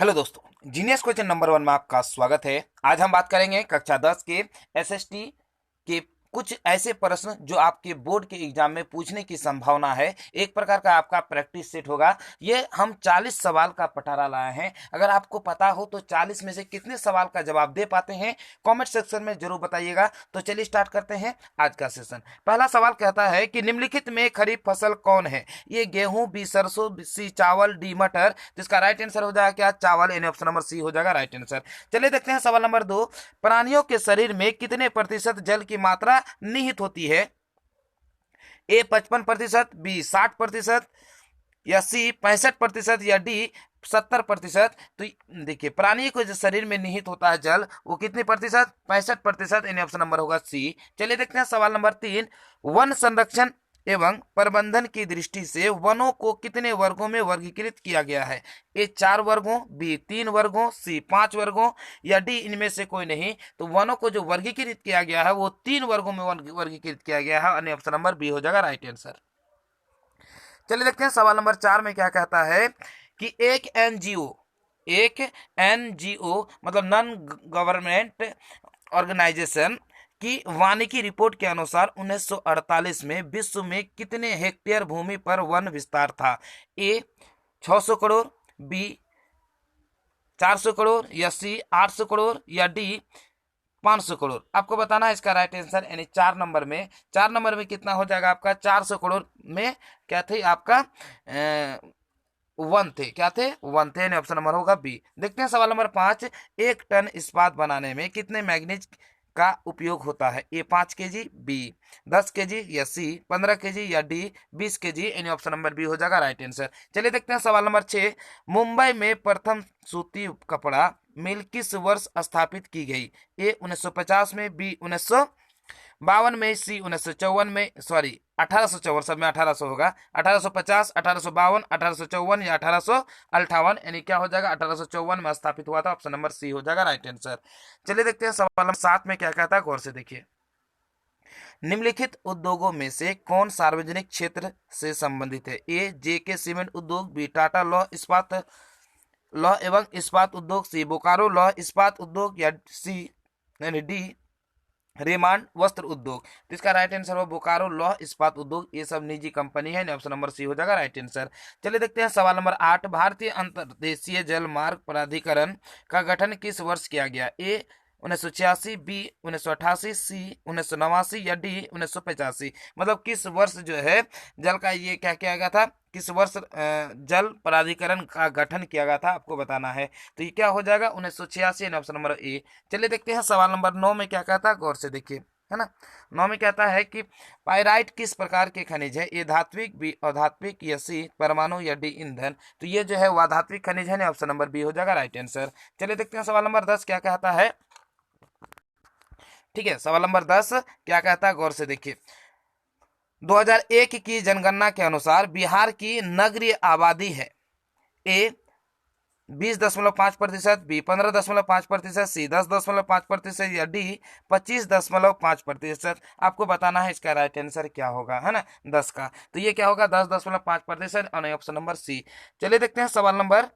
Hello दोस्तों, genius question number 1 में आपका स्वागत है। आज हम बात करेंगे कक्षा 10 के एसएसटी के कुछ ऐसे प्रश्न जो आपके बोर्ड के एग्जाम में पूछने की संभावना है। एक प्रकार का आपका प्रैक्टिस सेट होगा। ये हम 40 सवाल का पटारा लाए हैं। अगर आपको पता हो तो 40 में से कितने सवाल का जवाब दे पाते हैं, कमेंट सेक्शन में जरूर बताइएगा। तो चलिए स्टार्ट करते हैं आज का सेशन। पहला सवाल कहता है कि निम्नलिखित में खरीफ फसल कौन है? ये गेहूं, बी सरसों, सी चावल, डी मटर। तो इसका राइट आंसर हो जाएगा क्या? चावल। यानी ऑप्शन नंबर सी हो जाएगा राइट आंसर। चलिए देखते हैं सवाल नंबर 2। प्राणियों के शरीर में कितने प्रतिशत जल की मात्रा निहित होती है? ए 55%, बी 60%, या सी 65%, या डी 70%। तो देखिए, प्राणी को जो शरीर में निहित होता है जल, वो कितने प्रतिशत? 65%। यानी ऑप्शन नंबर होगा सी। चलिए देखते हैं सवाल नंबर 3। वन संरक्षण एवं प्रबंधन की दृष्टि से वनों को कितने वर्गों में वर्गीकृत किया गया है? ए 4 वर्गों, बी 3 वर्गों, सी 5 वर्गों, या डी इनमें से कोई नहीं। तो वनों को जो वर्गीकृत किया गया है वो 3 वर्गों में वर्गीकृत किया गया है। यानी ऑप्शन नंबर बी हो जाएगा राइट आंसर। चलिए देखते हैं सवाल नंबर 4 में क्या कहता है कि एक एनजीओ मतलब नॉन गवर्नमेंट ऑर्गेनाइजेशन की वानिकी रिपोर्ट के अनुसार 1948 में विश्व में कितने हेक्टेयर भूमि पर वन विस्तार था? ए 600 करोड़, बी 400 करोड़, या सी 800 करोड़, या डी 500 करोड़। आपको बताना है इसका राइट आंसर। यानी 4 नंबर में कितना हो जाएगा आपका? 400 करोड़ में क्या थे आपका वन थे। क्या थे? वन थे। यानी ऑप्शन नंबर होगा बी। देखते हैं सवाल नंबर 5। 1 टन इस्पात बनाने में कितने मैग्नीज का उपयोग होता है? ए 5 kg, बी 10 kg, या सी 15 kg, या डी 20 kg। यानी ऑप्शन नंबर बी हो जाएगा राइट आंसर। चलिए देखते हैं सवाल नंबर 6। मुंबई में प्रथम सूती कपड़ा मिल किस वर्ष स्थापित की गई? ए 1950 में, बी 1952 में, सी 1954 में, सॉरी 1854, सब में 1800 होगा। 1850, 1852, 1854, या 1858। यानी क्या हो जाएगा? 1854 में स्थापित हुआ था। ऑप्शन नंबर सी हो जाएगा राइट आंसर। चलिए देखते हैं सवाल नंबर 7 में क्या कहता है, गौर से देखिए। निम्नलिखित उद्योगों में से कौन सार्वजनिक क्षेत्र से संबंधित है? ए जेके सीमेंट उद्योग, बी टाटा लौह एवं इस्पात उद्योग, सी बोकारो लौह इस्पात उद्योग, या सी यानी डी रेमांड वस्त्र उद्योग। तो इसका राइट आंसर हो बोकारो लौह इस्पात उद्योग। ये सब निजी कंपनी है। ऑप्शन नंबर सी हो जाएगा राइट आंसर। चलिए देखते हैं सवाल नंबर 8। भारतीय अंतर्देशीय जल मार्ग प्राधिकरण का गठन किस वर्ष किया गया? ए 1986, बी 1988, सी 1989, या डी 1985। मतलब किस वर्ष जो है जल का ये क्या किया गया था? किस वर्ष जल प्राधिकरण का गठन किया गया था, आपको बताना है। तो ये क्या हो जाएगा? 1986। Option number A. चलिए देखते हैं सवाल नंबर 9 में क्या कहता है, गौर से देखिए, है ना। 9 में कहता है कि पाइराइट किस प्रकार के खनिज है? ए धात्विक, बी अधात्विक, या सी परमाणु, या डी ईंधन। तो ये जो है वह धात्विक खनिज है। ऑप्शन नंबर बी हो जाएगा राइट आंसर। चलिए देखते हैं सवाल नंबर 10 क्या कहता है। ठीक है, सवाल नंबर 10 क्या कहता है, गौर से देखिए। 2001 की जनगणना के अनुसार बिहार की नगरीय आबादी है ए 20.5%, बी 15.5%, सी 10.5%, या डी 25.5%। आपको बताना है इसका राइट आंसर क्या होगा, है ना, 10 का। तो ये क्या होगा? 10.5%। Option number C. चलिए देखते हैं सवाल नंबर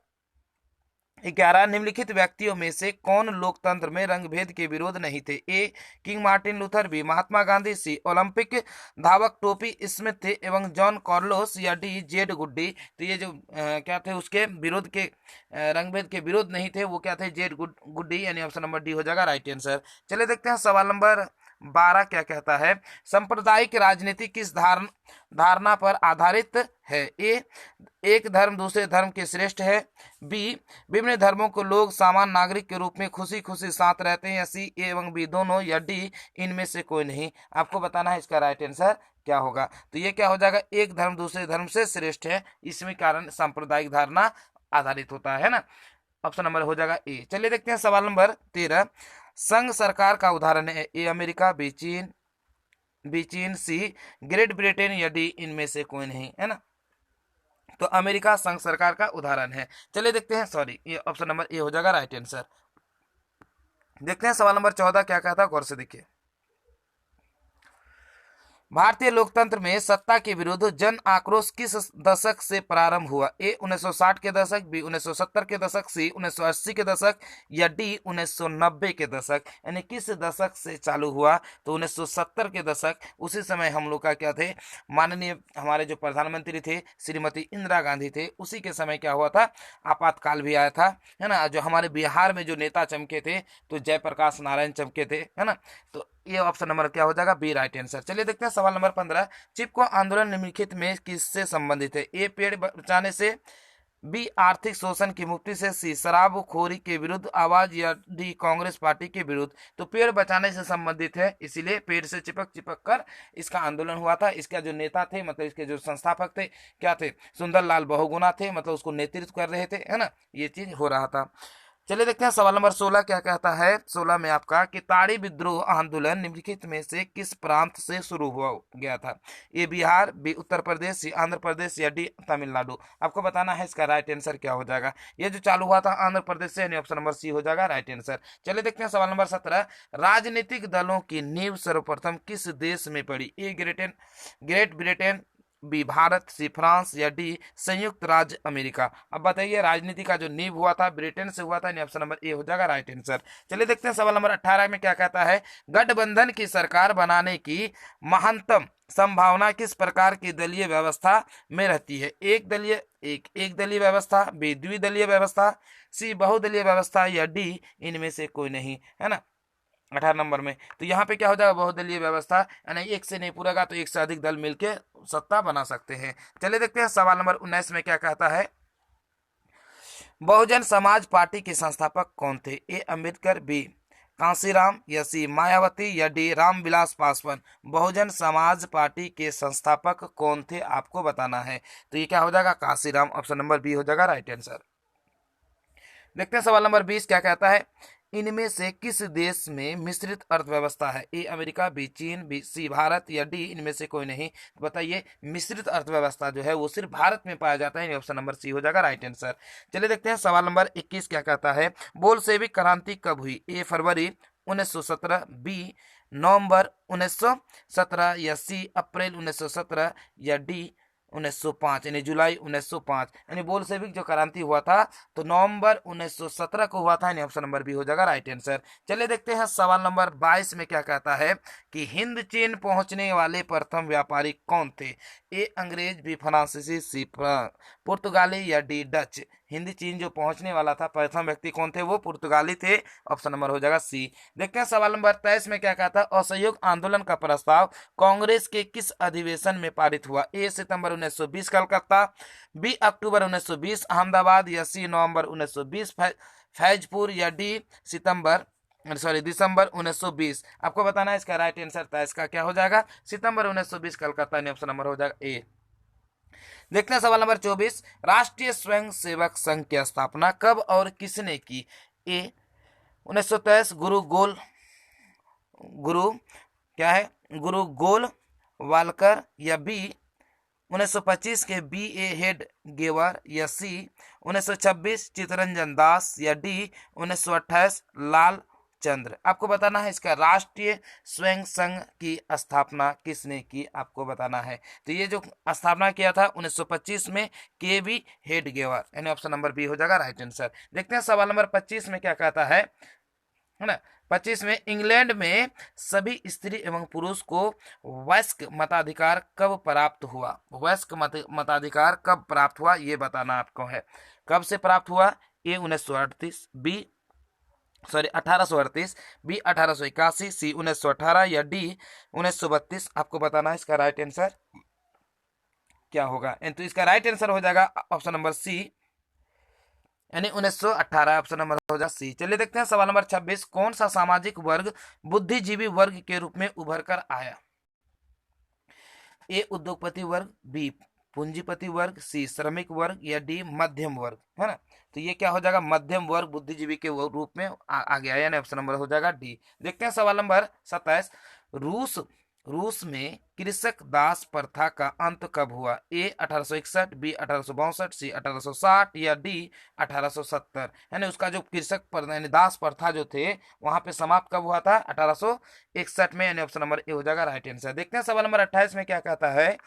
11। निम्नलिखित व्यक्तियों में से कौन लोकतंत्र में रंगभेद के विरोध नहीं थे? A King Martin Luther, B Mahatma Gandhi, C Olympic धावक टोपी स्मिथ थे एवं जॉन कार्लोस, या डी जेड गुड्डी। तो ये जो क्या थे उसके विरोध के रंगभेद के विरोध नहीं थे, वो क्या थे? जेड गुड्डी। यानी ऑप्शन नंबर डी हो जाएगा राइट आंसर। चलिए देखते हैं सवाल नंबर 12 क्या कहता है। सांप्रदायिक राजनीति किस धारणा पर आधारित है? ए एक धर्म दूसरे धर्म के श्रेष्ठ है, बी विभिन्न धर्मों को लोग समान नागरिक के रूप में खुशी खुशी साथ रहते हैं, या सी ए एवं बी दोनों, या डी इनमें से कोई नहीं। आपको बताना है इसका राइट आंसर क्या होगा। तो ये क्या हो जाएगा? एक धर्म दूसरे धर्म से श्रेष्ठ है, इसमें कारण सांप्रदायिक धारणा आधारित होता है ना। ऑप्शन नंबर हो जाएगा ए। चलिए देखते हैं सवाल नंबर 13। संघ सरकार का उदाहरण है? ए अमेरिका, बी चीन, सी ग्रेट ब्रिटेन, या डी इनमें से कोई नहीं, है ना। तो अमेरिका संघ सरकार का उदाहरण है। चलिए देखते हैं, सॉरी, ये ऑप्शन नंबर ए हो जाएगा राइट आंसर। देखते हैं सवाल नंबर 14 क्या कहता है, गौर से देखिए। भारतीय लोकतंत्र में सत्ता के विरुद्ध जन आक्रोश किस दशक से प्रारंभ हुआ? ए 1960 के दशक, बी 1970 के दशक, सी 1980 के दशक या डी 1990 के दशक। यानी किस दशक से चालू हुआ? तो 1970 के दशक। उसी समय हम लोग का क्या थे, माननीय हमारे जो प्रधानमंत्री थे श्रीमती इंदिरा गांधी थे, उसी के समय क्या हुआ था, आपातकाल भी आया था, है ना। जो हमारे बिहार में जो नेता चमके थे तो जयप्रकाश नारायण चमके थे, है ना। तो ये ऑप्शन नंबर क्या हो जाएगा, बी राइट आंसर। चलिए देखते हैं सवाल नंबर 15। चिपको आंदोलन निम्नलिखित में किससे संबंधित है? ए पेड़ बचाने से, बी आर्थिक शोषण की मुक्ति से, सी शराबखोरी के विरुद्ध आवाज या डी कांग्रेस पार्टी के विरुद्ध। तो पेड़ बचाने से संबंधित है, इसीलिए पेड़ से चिपक चिपक कर इसका आंदोलन हुआ था। इसका जो नेता थे, मतलब इसके जो संस्थापक थे क्या थे, सुंदरलाल बहुगुणा थे, मतलब उसको नेतृत्व कर रहे थे, है ना। ये चीज हो रहा था। चलिए देखते हैं सवाल नंबर 16 क्या कहता है। 16 में आपका कि ताड़ी विद्रोह आंदोलन निम्नलिखित में से किस प्रांत से शुरू हुआ गया था? ए बिहार, बी उत्तर प्रदेश, सी आंध्र प्रदेश या डी तमिलनाडु। आपको बताना है इसका राइट आंसर क्या हो जाएगा। ये जो चालू हुआ था आंध्र प्रदेश से, यानी ऑप्शन नंबर सी हो जाएगा राइट आंसर। चलिए देखते हैं सवाल नंबर 17। राजनीतिक दलों की नींव सर्वप्रथम किस देश में पड़ी? A Great Britain, B Bharat, C France या डी संयुक्त राज्य अमेरिका। अब बताइए, राजनीति का जो नींव हुआ था ब्रिटेन से हुआ था, ऑप्शन नंबर ए हो जाएगा राइट आंसर। चलिए देखते हैं सवाल नंबर 18 में क्या कहता है। गठबंधन की सरकार बनाने की महत्तम संभावना किस प्रकार की दलीय व्यवस्था में रहती है? एक दलीय व्यवस्था, बी द्विदलीय व्यवस्था, सी बहुदलीय व्यवस्था या डी इनमें से कोई नहीं, है ना। 18 नंबर में तो यहाँ पे क्या हो जाएगा, बहुदलीय व्यवस्था, यानी एक से नहीं पूरेगा तो एक से अधिक दल मिलके सत्ता बना सकते हैं। चलिए देखते हैं सवाल नंबर 19 में क्या कहता है। बहुजन समाज पार्टी के संस्थापक कौन थे? ए अम्बेडकर, बी कांसीराम या सी मायावती या डी रामविलास पासवान। बहुजन समाज पार्टी के संस्थापक कौन थे आपको बताना है। तो ये क्या हो जाएगा, कांसीराम। ऑप्शन नंबर बी हो जाएगा राइट आंसर। देखते हैं सवाल नंबर 20 क्या कहता है। इनमें से किस देश में मिश्रित अर्थव्यवस्था है? ए अमेरिका, बी चीन, बी सी भारत या डी इनमें से कोई नहीं। तो बताइए, मिश्रित अर्थव्यवस्था जो है वो सिर्फ भारत में पाया जाता है, ऑप्शन नंबर सी हो जाएगा राइट आंसर। चलिए देखते हैं सवाल नंबर 21 क्या कहता है। बोल्शेविक क्रांति कब हुई? ए फरवरी 1917, बी नवंबर 1917 या सी अप्रैल 1917 या डी 1905, यानी जुलाई 1905। यानी बोल्शेविक जो क्रांति हुआ था तो नवंबर 1917 को हुआ था, यानी ऑप्शन नंबर बी हो जाएगा राइट आंसर। चलिए देखते हैं सवाल नंबर 22 में क्या कहता है कि हिंद चीन पहुंचने वाले प्रथम व्यापारी कौन थे? ए अंग्रेज, बी फ्रांसीसी, सी पुर्तगाली या डी डच। हिंदी चीन जो पहुंचने वाला था प्रथम व्यक्ति कौन थे? वो पुर्तगाली थे। ऑप्शन नंबर हो जाएगा सी। देखते हैं सवाल नंबर 23 में क्या कहता है। असहयोग आंदोलन का प्रस्ताव कांग्रेस के किस अधिवेशन में पारित हुआ? ए सितंबर 1920 कलकत्ता, बी अक्टूबर 1920 अहमदाबाद या सी नवंबर 1920 फैजपुर या डी दिसंबर 1920। आपको बताना है इसका राइट आंसर। था इसका क्या हो जाएगा, सितंबर 1920 कलकत्ता, ऑप्शन नंबर हो जाएगा ए। देखते हैं सवाल नंबर 24। राष्ट्रीय स्वयं सेवक संघ की स्थापना कब और किसने की? ए 1923 गुरु गोल वालकर या बी 1925 के बी ए हेड गेवर या सी 1926 चितरंजन दास या डी 1928 लाल चंद्र। आपको बताना है इसका राष्ट्रीय स्वयं संघ की स्थापना किसने की, आपको बताना है। तो ये जो स्थापना किया था 1925 में के बी हेड गेवर, यानी ऑप्शन नंबर बी हो जाएगा राइट आंसर। देखते हैं सवाल नंबर 25 में क्या कहता है ना। 25 में इंग्लैंड में सभी स्त्री एवं पुरुष को वयस्क मताधिकार कब प्राप्त हुआ? वयस्क मताधिकार कब प्राप्त हुआ ये बताना आपको है। कब से प्राप्त हुआ? ए 1938, बी 1838, बी 1881, सी 1918 या डी 1932। आपको बताना है इसका राइट आंसर क्या होगा। तो इसका राइट आंसर हो जाएगा ऑप्शन नंबर सी, यानी 1918। ऑप्शन नंबर हो जाएगा सी। चलिए देखते हैं सवाल नंबर 26। कौन सा सामाजिक वर्ग बुद्धिजीवी वर्ग के रूप में उभर कर आया? ए उद्योगपति वर्ग, बी पूंजीपति वर्ग, सी श्रमिक वर्ग या डी मध्यम वर्ग, है ना। तो ये क्या हो जाएगा, मध्यम वर्ग बुद्धिजीवी के रूप में आ गया, यानी ऑप्शन नंबर हो जाएगा डी। देखते हैं सवाल नंबर 27। रूस रूस में कृषक दास प्रथा का अंत कब हुआ? ए 1861, बी 1862, सी 1860 या डी 1870। यानी उसका जो कृषक पर यानी दास प्रथा जो थे वहां पे समाप्त कब हुआ था? 1861 में। यानी ऑप्शन नंबर ए हो जाएगा राइट आंसर। देखते हैं सवाल नंबर 28 में क्या कहता है।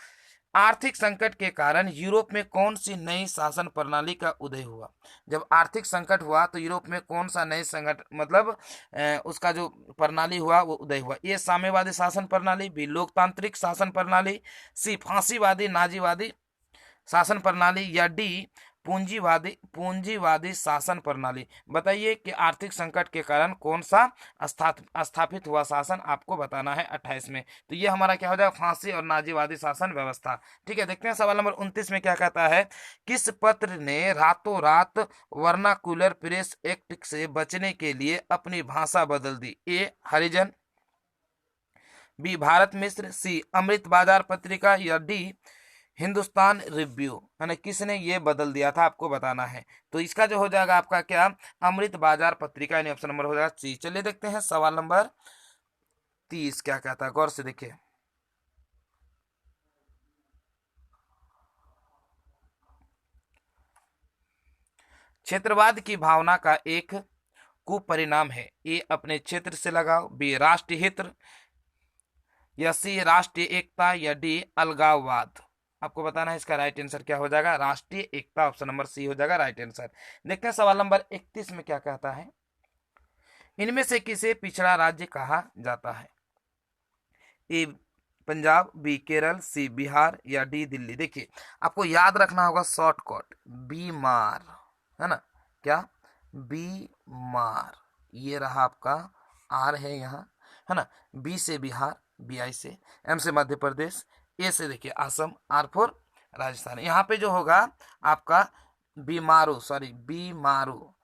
आर्थिक संकट के कारण यूरोप में कौन सी नई शासन प्रणाली का उदय हुआ? जब आर्थिक संकट हुआ तो यूरोप में कौन सा नई संकट मतलब उसका जो प्रणाली हुआ वो उदय हुआ? ए साम्यवादी शासन प्रणाली, बी लोकतांत्रिक शासन प्रणाली, सी फांसीवादी नाजीवादी शासन प्रणाली या डी पूंजीवादी शासन प्रणाली। बताइए कि आर्थिक संकट के कारण कौन सा स्थापित हुआ शासन आपको बताना है 28 में। तो ये हमारा क्या हो जाएगा? फांसी और नाजीवादी शासन व्यवस्था। ठीक है, देखते हैं सवाल नंबर 29 में क्या कहता है। किस पत्र ने रातों रात वर्नाकुलर प्रेस एक्ट से बचने के लिए अपनी भाषा बदल दी? ए हरिजन, बी भारत मिश्र, सी अमृत बाजार पत्रिका या डी हिंदुस्तान रिव्यू। है ना, किसने ये बदल दिया था आपको बताना है। तो इसका जो हो जाएगा आपका क्या? अमृत बाजार पत्रिका, यानी ऑप्शन नंबर हो जाएगा सी। चलिए देखते हैं सवाल नंबर 30 क्या कहता है, गौर से देखिए। क्षेत्रवाद की भावना का एक कुपरिणाम है। ए अपने क्षेत्र से लगाव, बी राष्ट्रीय हित या सी राष्ट्रीय एकता या डी अलगाववाद। आपको बताना है इसका राइट आंसर क्या हो जाएगा? राष्ट्रीय एकता, ऑप्शन नंबर सी हो जाएगा राइट आंसर। देखते हैं सवाल नंबर 31 में क्या कहता है। इनमें से किसे पिछड़ा राज्य कहा जाता है? ए पंजाब, बी केरल, सी बिहार या डी दिल्ली। देखिए आपको याद रखना होगा शॉर्टकट बीमार, है ना, क्या बीमार। ये रहा आपका आर है यहाँ, है ना। बी से बिहार, बी आई से, एम से मध्य प्रदेश, ए से देखिए असम, आर फॉर राजस्थान। यहाँ पे जो होगा आपका बीमारू, सॉरी बीमारू,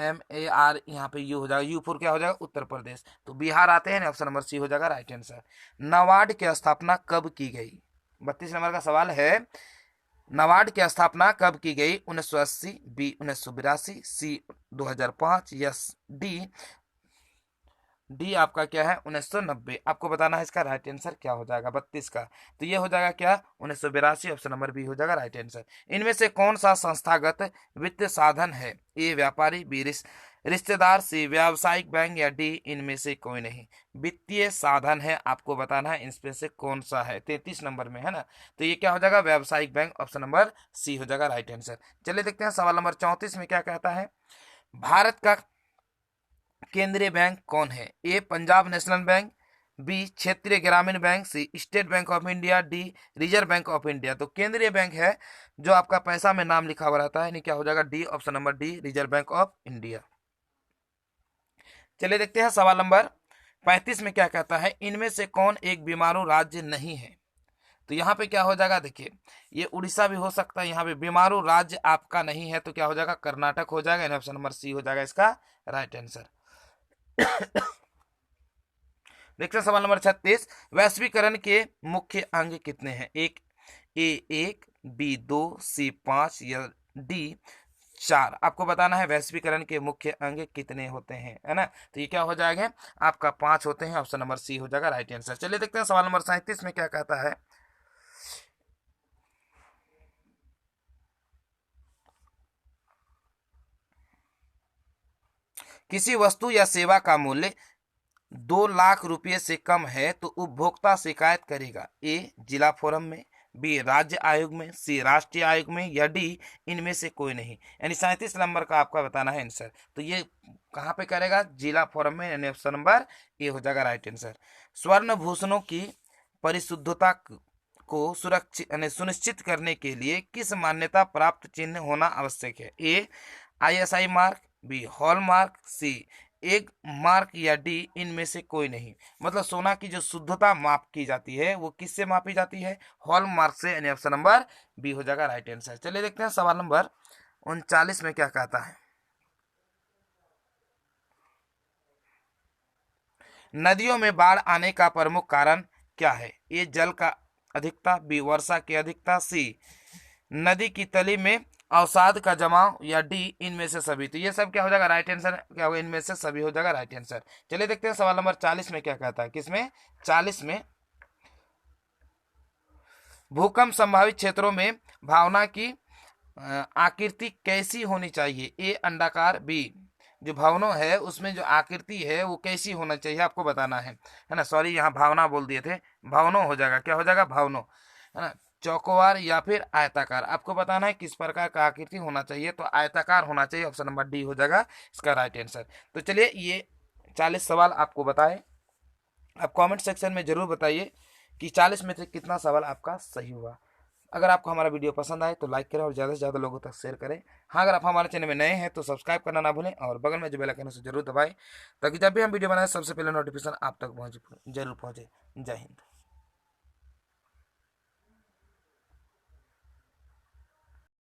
MAR यहाँ पे यू हो जाएगा, यू फॉर क्या हो जाएगा? उत्तर प्रदेश। तो बिहार आते हैं ना, ऑप्शन नंबर सी हो जाएगा राइट आंसर। नाबार्ड की स्थापना कब की गई? 32 नंबर का सवाल है। नाबार्ड की स्थापना कब की गई? 1980, बी 1982, सी 2005 या डी आपका क्या है? 1990। आपको बताना है इसका राइट आंसर क्या हो जाएगा 32 का। तो ये हो जाएगा क्या? 1982, ऑप्शन नंबर बी हो जाएगा राइट आंसर। इनमें से कौन सा संस्थागत वित्त साधन है? ए व्यापारी, बी रिश्तेदार, सी व्यावसायिक बैंक या डी इनमें से कोई नहीं। वित्तीय साधन है, आपको बताना है इनमें से कौन सा है। 33 नंबर में है ना, तो ये क्या हो जाएगा? व्यावसायिक बैंक, ऑप्शन नंबर सी हो जाएगा राइट आंसर। चलिए देखते हैं सवाल नंबर 34 में क्या कहता है। भारत का केंद्रीय बैंक कौन है? A Punjab National Bank, B क्षेत्रीय ग्रामीण bank, C State Bank of India, D Reserve Bank of India. तो केंद्रीय बैंक है जो आपका पैसा में नाम लिखा हुआ रहता है, यानी क्या हो जाएगा? D, option number D Reserve Bank of India. चलिए देखते हैं सवाल नंबर 35 में क्या कहता है। इनमें से कौन एक बीमारू राज्य नहीं है? तो यहाँ पे क्या हो जाएगा? देखिए ये उड़ीसा भी हो सकता है, यहाँ पे बीमारू राज्य आपका नहीं है तो क्या हो जाएगा? कर्नाटक हो जाएगा, ऑप्शन नंबर सी हो जाएगा इसका राइट आंसर। देखते हैं सवाल नंबर 36। वैश्वीकरण के मुख्य अंग कितने हैं? एक, बी 2, सी 5 या डी 4। आपको बताना है वैश्वीकरण के मुख्य अंग कितने होते हैं, है ना। तो ये क्या हो जाएगा? आपका 5 होते हैं, ऑप्शन नंबर सी हो जाएगा राइट आंसर। चलिए देखते हैं सवाल नंबर 37 में क्या कहता है। किसी वस्तु या सेवा का मूल्य 2 लाख रुपए से कम है तो उपभोक्ता शिकायत करेगा। ए जिला फोरम में, बी राज्य आयोग में, सी राष्ट्रीय आयोग में या डी इनमें से कोई नहीं। यानी 37 नंबर का आपका बताना है आंसर। तो ये कहाँ पे करेगा? जिला फोरम में, यानी ऑप्शन नंबर ए हो जाएगा राइट आंसर। स्वर्ण भूषणों की परिशुद्धता को सुरक्षित यानी सुनिश्चित करने के लिए किस मान्यता प्राप्त चिन्ह होना आवश्यक है? ए ISI मार्क, बी हॉलमार्क, सी एक मार्क या डी इनमें से कोई नहीं। मतलब सोना की जो शुद्धता माप की जाती है वो किससे मापी जाती है? हॉलमार्क से, यानी ऑप्शन नंबर बी हो जाएगा राइट आंसर। चलिए देखते हैं सवाल नंबर 39 में क्या कहता है। नदियों में बाढ़ आने का प्रमुख कारण क्या है? ए जल का अधिकता, बी वर्षा की अधिकता, सी नदी की तली में अवसाद का जमाव या डी इनमें से सभी। तो ये सब क्या हो जाएगा? राइट आंसर क्या होगा? इनमें से सभी हो जाएगा राइट आंसर। चलिए देखते हैं सवाल नंबर 40 में क्या कहता है। किसमें? 40 में भूकंप संभावित क्षेत्रों में भावना की आकृति कैसी होनी चाहिए? ए अंडाकार, बी जो भावना है उसमें जो आकृति है वो कैसी होना चाहिए आपको बताना है ना। सॉरी यहाँ भावना बोल दिए थे, भावनो हो जाएगा, क्या हो जाएगा, भावनो, है ना। चौकोर या फिर आयताकार, आपको बताना है किस प्रकार का आकृति होना चाहिए, तो आयताकार होना चाहिए, ऑप्शन नंबर डी हो जाएगा इसका राइट आंसर। तो चलिए ये 40 सवाल आपको बताए, आप कमेंट सेक्शन में जरूर बताइए कि 40 में से कितना सवाल आपका सही हुआ। अगर आपको हमारा वीडियो पसंद आए तो लाइक करें और ज़्यादा से ज़्यादा लोगों तक शेयर करें। हाँ, अगर आप हमारे चैनल में नए हैं तो सब्सक्राइब करना ना भूलें और बगल में जो बेल आइकन है उसे जरूर दबाएं, ताकि जब भी हम वीडियो बनाएं सबसे पहले नोटिफिकेशन आप तक जरूर पहुँचे। जय हिंद।